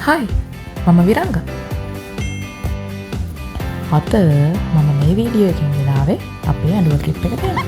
හයි මම විරංග අත මම මේ වීඩියෝ එකෙන් ගෙනාවේ අපේ අඩුව ට්‍රිප් එකට යන්න.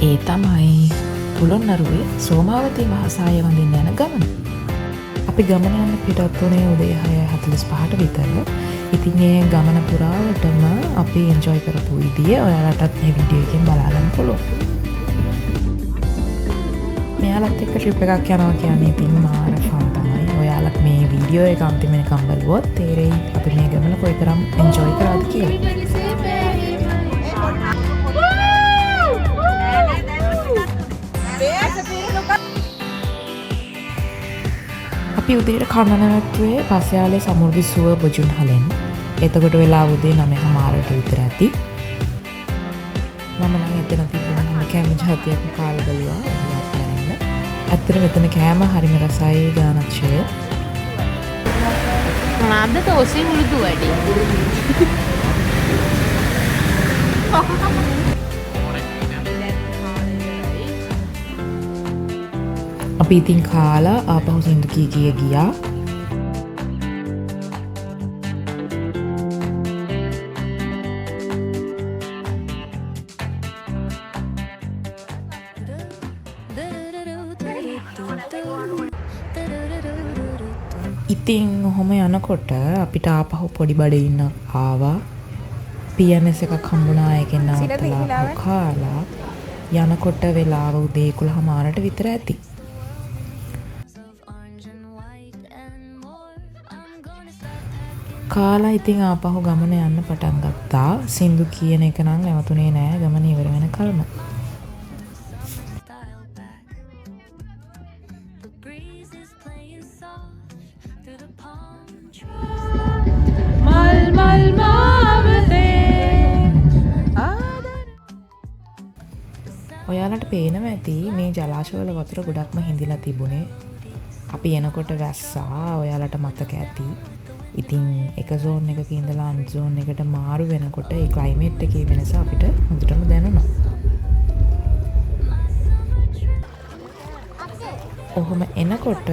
ඒ තමයි පොළොන්නරුවේ සෝමාවතී මහසාය වඳින්න යන ගමන. අපි ගමන යන්න පිටත් වුණේ උදේ 6:45ට විතර. ඉතින් ඒ ගමන පුරාවටම අපි එන්ජොයි කරපු විදිය ඔයාලටත් මේ වීඩියෝ එකෙන් බලා ගන්න පුළුවන්. මෙයාලත් එක්ක ට්‍රිප් එකක් යනවා කියන්නේ ඉතින් මාර ෆන් තමයි. ඔයාලත් මේ වීඩියෝ එක අන්තිම වෙනකම් බලුවොත් තේරෙයි අපි මේ ගමන කොයිතරම් එන්ජොයි කරාද කියලා. අපි උදේට කන්න නැවතුවේ පස්යාලේ සමුර්දි සුව බොජුන් හලෙන්. එතකොට වෙලාව උදේ 9:00ට විතර ඇති. මම නම් එතන තිබුණා කෑම ජාතියක් කාලා බලුවා. ඇත්තට මෙතන කෑම හරිම රසයි ගානක්ෂය. අද තෝසි මුළුදු වැඩි. අපි ඉතින් කාලා ආපහු සින්දු කී ගියා. ඉතින් ඔහොම යනකොට අපිට ආපහු පොඩි බඩින්න ආවා. PNS එකක් හම්බුණා ඒකෙන් නවත්තලා කාලා යනකොට වෙලාව උදේ 11:00ට විතර ඇති. කාලා ඉතින් ආපහු ගමන යන්න පටන් ගත්තා. සින්දු කියන එක නම් නැවතුනේ නෑ ගමන ඉවර වෙනකල්ම. ඔයාලට පේනවා ඇති මේ ජලාශවල වතුර ගොඩක්ම හිඳිලා තිබුණේ. අපි එනකොට වැස්සා ඔයාලට මතක ඇති. ඉතින් එක සෝන් එකක ඉඳලා අනිත් සෝන් එකට මාරු වෙනකොට ඒ ක්ලයිමේට් එකේ වෙනස අපිට හොඳටම දැනුණා. ඔහොම එනකොට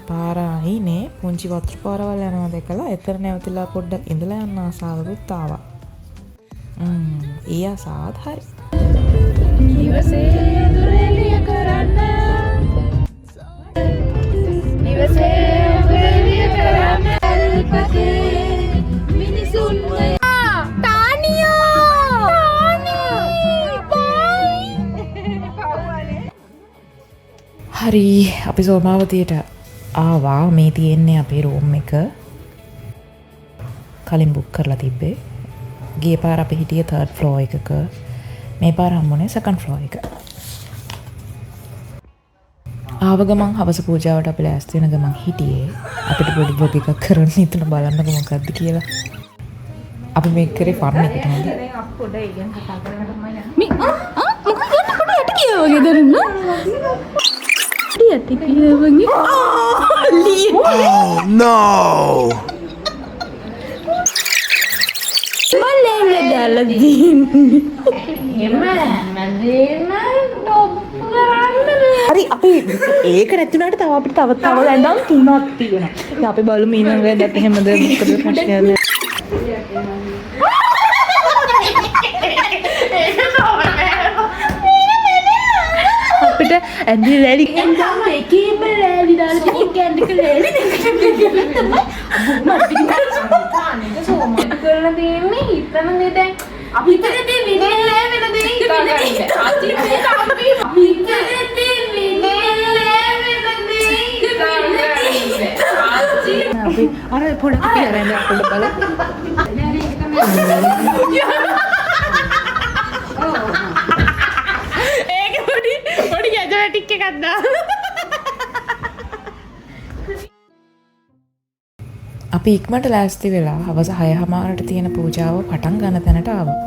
පාර අයිනේ පුංචි වතුර පාරවල් යනවා දැකලා එතන නැවතිලා පොඩ්ඩක් ඉඳලා යන්න ආසාවකුත් ආවා. ඒ ආසාවත් හරි. ඉවසේ දුරෙලිය කරන්න ඉවසේ දුරෙලිය කරන්න අල්පතේ මිනිසුන් තානියෝ හරි අපි සෝමාවතියට ආවා. මේ තියෙන්නේ අපේ රූම් එක. කලින් බුක් කරලා තිබ්බේ. ගිය පාර අපි හිටියේ 3rd floor එකක. මේ පාර හම්බුනේ 2nd floor එක. ආව ගමන් හවස පූජාවට අපි ලෑස්ති වෙන ගමන් හිටියේ. අපිට පොඩි බ්ලොග් එකක් කරන්න හිතන බලන්නකො මොකක්ද කියලා. අපි මේක කරේ ෆන් එකට නේද? අප්පොඩ ඉගෙන කතා කරගෙන තමයි යන්නේ. මොකද ගන්න කොට යට කියවගේ දරන්න. යට කියවගේ. Oh no! මල්ලේ දාලා දින්නේ. හරි අපි ඒක නැතුණාට තව අපිට තව ඇඳන් 3ක් තියෙනවා. ඉතින් අපි බලමු ඊළඟ වෙලට එහෙමද මොකද ප්‍රශ්නයක් නෑ. අපිට ඇඳි රැලි එකේම රැලි දාලා තිබුණ කැන්ඩික රැලි දෙකට මට කරලා දෙන්නේ හිතන දේ දැන් අපි හිතේ විනේ වෙන දේ හිතන්නේ අති මේ අපි හිතේ විනේ වෙන දේ හිතන්නේ අපි අර පොඩක් කියලා රැඳ පොඩ බලන්න. ඒක පොඩි ගැජවැටික් එකක් දාන්න. අපි ඉක්මනට ලෑස්ති වෙලා හවස 6:00ට තියෙන පූජාව පටන් ගන්න තැනට ආවා.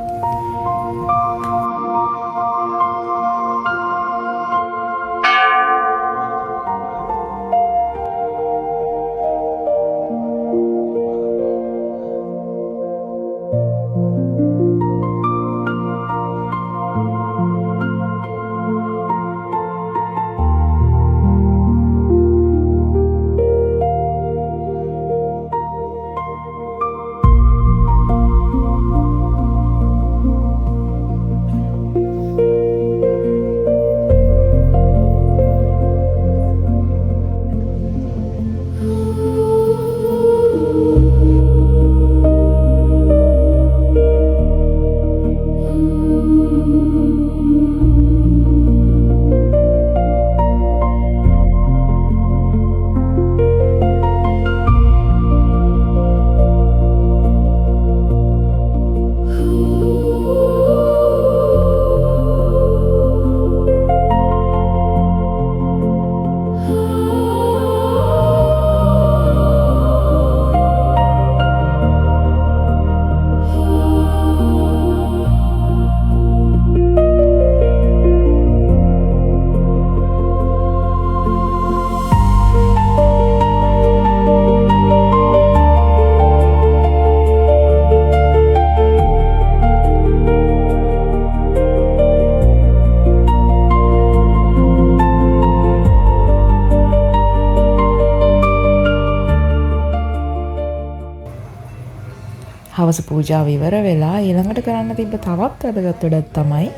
හවස පූජාව ඉවර වෙලා ඊළඟට කරන්න තිබ්බ තවත් වැදගත් වැඩක් තමයි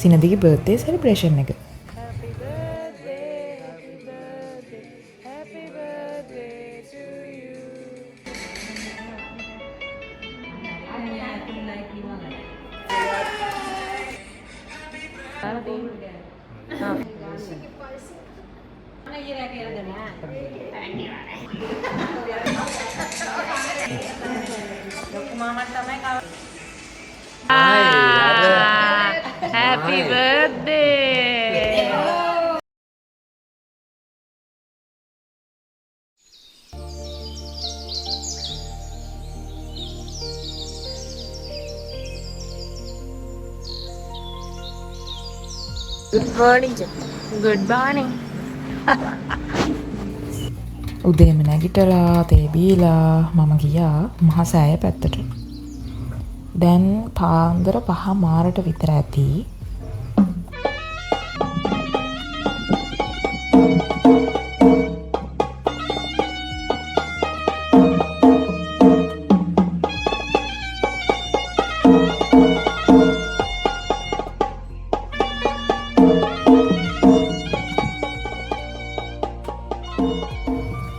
සිනදිගේ බර්ත්ඩේ සෙලිබ්‍රේෂන් එක. Happy birthday. Good morning. Good morning. උදේම නැගිටලා තේ බීලා මම ගියා මහසෑය පැත්තට. දැන් පාන්දර 5 මාරට විතර ඇති.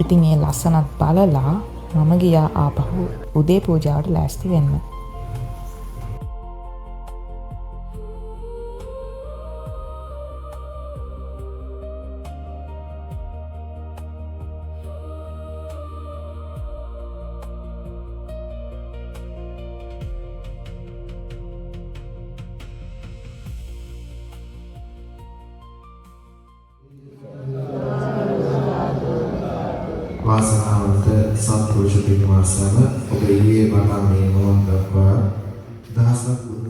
ඉතින් ඒ ලස්සනත් බලලා මම ගියා ආපහු උදේ පූජාවට ලෑස්ති වෙන්න. වාසනාවන්ත සත්පුරුෂ පින්වත්සම ඔබ ඊයේ වටා මේ මොහොත දක්වා දහසක් ගුණ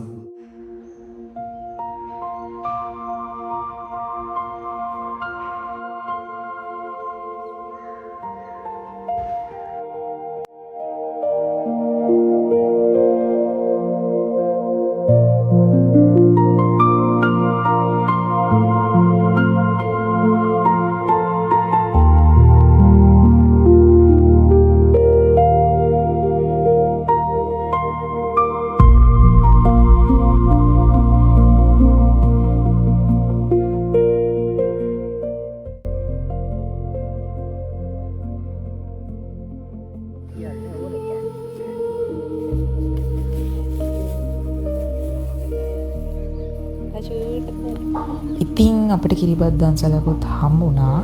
ඉතින් අපිට කිරිබත් දන්සලකුත් හම්බුණා.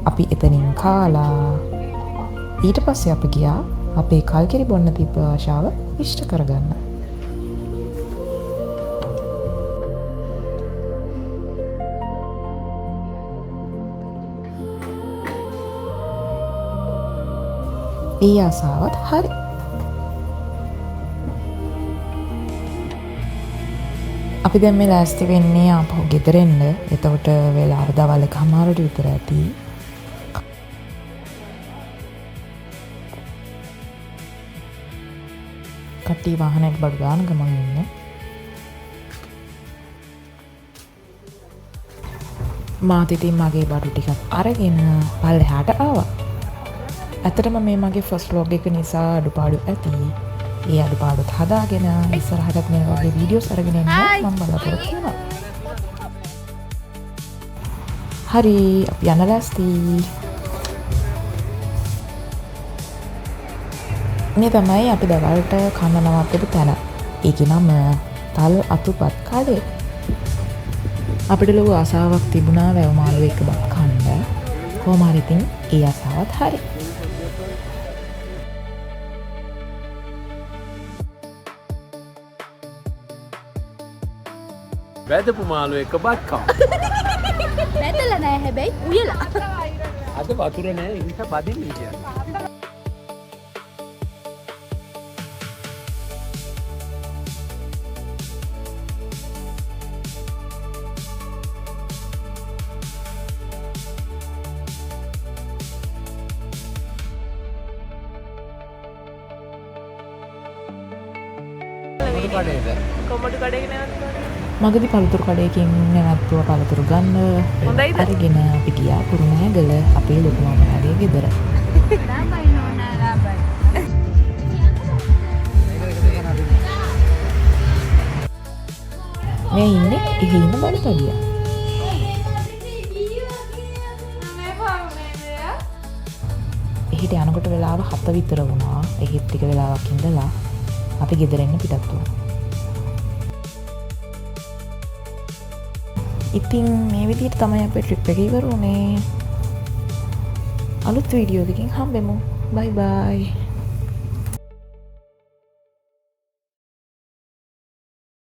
අපි එතනින් කාලා ඊට පස්සේ අපි ගියා අපේ කල්කිරි බොන්න තිබ්බ ආශාව ඉෂ්ට කරගන්න. ඒ ආසාවත් හරි. අපි දැන් මේ ලෑස්ති වෙන්නේ ආපහු ගෙදර එන්න. එතකොට වෙලාව දවල් 1:00ට විතර ඇති. කට්ටිය වාහනයට බඩු දාන ගමන් ඉන්නේ. මාත් ඉතින් මගේ බඩු ටිකක් අරගෙන පල්ලෙහාට ආවා. ඇත්තටම මේ මගේ ෆස්ට් vlog එක නිසා අඩුපාඩු ඇති. ඒ අඩුපාඩුත් හදාගෙන ඉස්සරහටත් මේ වගේ වීඩියෝස් අරගෙන එන්න මම බලාපොරොත්තු වෙනවා. හරි අපි යන්න ලෑස්ති. මේ තමයි අපි දවල්ට කන්න නවත්තපු තැන. ඒකේ නම තල් අතුපත් කඩේ. අපිට ලොකු ආසාවක් තිබුණා වැව මාළු එක්ක බත් කන්න. කොහොම හරි ඉතින් ඒ ආසාවත් හරි. වැදපු මාළු එක බත් කා. වැදලා නෑ හැබැයි උයලා. අද වතුර නෑ ඒ නිසා බදින්නේ කියන්නේ. කොමඩු කඩේක නැවතුණා. මගදී පළතුරු කඩේකින් නැවතුව පළතුරු ගන්න හොඳයිද? අරගෙන අපි ගියා කුරුණෑගල අපේ ලොකු මාමයාගේ ගෙදර. ලාබයි නෝනා ලාබයි. මේ ඉන්නේ එහෙ ඉන්න බඩතඩියා. එහෙට යනකොට වෙලාව 7 විතර වුණා. එහෙත් ටික වෙලාවක් ඉඳලා අපි ගෙදර එන්න පිටත් වුණා. ඉතින් මේ විදිහට තමයි අපේ ට්‍රිප් එක ඉවර වුණේ. අලුත් වීඩියෝ එකකින් හම්බෙමු. බයි බයි.